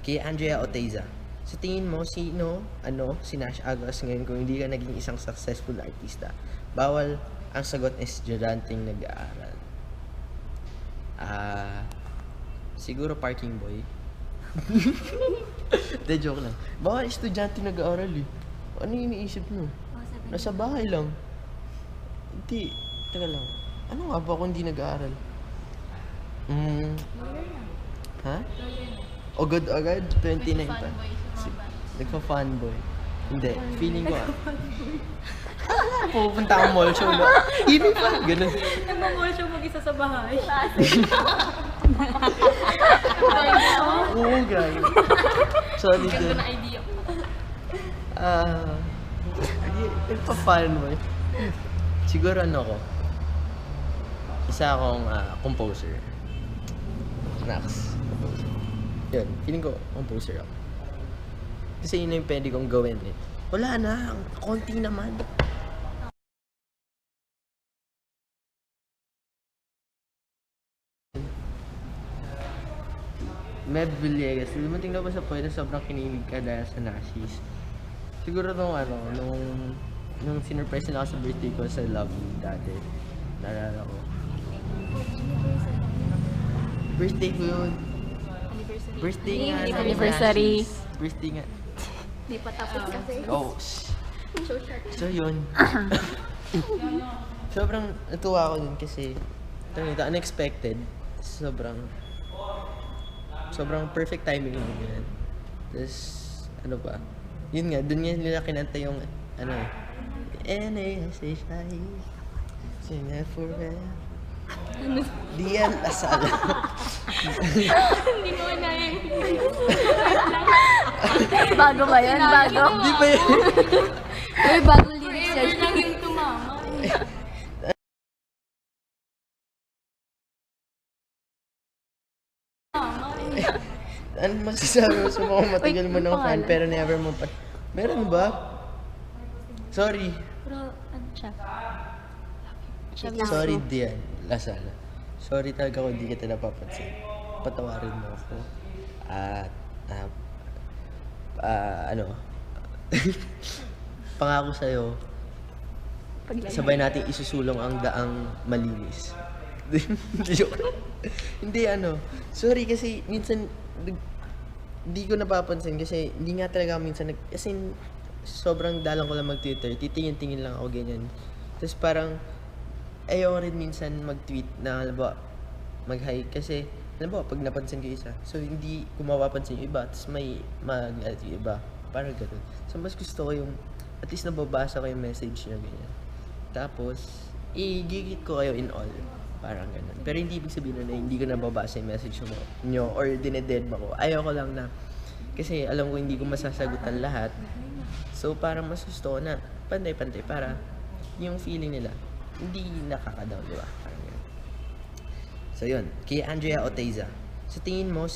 kay Andrea Oteiza. Sa tingin mo, si Nash Aguas ngayon kung hindi ka naging isang successful artista? Bawal, ang sagot is estudyanteng nag-aaral. Siguro parking boy. De, joke lang. Bawal estudyante nag-aaral eh. Ano yung iniisip mo? Nasa bahay lang. Hindi, teka lang. Ano nga ba kung hindi nag-aaral? Ha? Agad? 29 pa. Nagpa-fanboy. Hindi, feeling ko pupunta akong mall show ba? Hindi pa, ganun. Nagmamall siya mag-isa sa bahay. Oo, grabe. Sorry Ganda din. na idea. Nagpa-fanboy. Siguro ko. Isa akong composer. Nax. Composer. Yun, feeling ko composer ako. Kasi yun na yung pwede kong gawin eh. Wala na, konti naman. Meb Villegas, dumating na ba sa point na sobrang kinilig ka dahil sa Nashis? Siguro nung sinurprise nila ako sa birthday ko sa Love Me dati. Naalala ko. Birthday ko yun. Anniversary. Birthday nga. ng Anniversary. Nashis. Birthday nga. Di pa tapos kasi. Oh, So short. so yun. Sobrang natuwa ako dun kasi unexpected. Sobrang perfect timing yun. Ganun. Tapos, ano ba? Yun nga, dun nga nila kinanta yung, N-A-S-H-I, sing it forever. Dian Lasala. Hindi mo na yun. Bago ba yan? Bago? Di ba yun? Uy, bagong lyrics yan. Forever lang yung tumama. Ano masasabi mo sa mga matagal mo ng fan pero never mo pa... Meron ba? Sorry. Pero, ano siya? Sorry, Dian Lasala. Sorry talaga kung hindi kita napapansin. Patawarin mo ako. At, pangako sa'yo, sabay natin isusulong ang daang malinis. Joke. Hindi, sorry kasi minsan, hindi ko napapansin kasi hindi nga talaga minsan, as in, sobrang dalang ko lang mag-Twitter, titingin-tingin lang ako ganyan. Tapos parang, ayaw rin minsan mag-tweet na, mag-hi kasi, pag napansin ko isa, so hindi ko mapapansin yung iba, tapos may mag-alit yung iba, parang gano'n. So mas gusto ko yung, at least nababasa ko yung message niya ganyan. Tapos, i-gigit ko kayo in all, parang gano'n. Pero hindi ibig sabihin na hindi ko nababasa yung message nyo or dinededma ko. Ayaw ko lang na, kasi alam ko hindi ko masasagutan lahat. So parang mas gusto ko na pantay-pantay para yung feeling nila hindi nakaka-down, di ba? Parang yun. So yun, kay Andrea Oteiza. Sa tingin mo,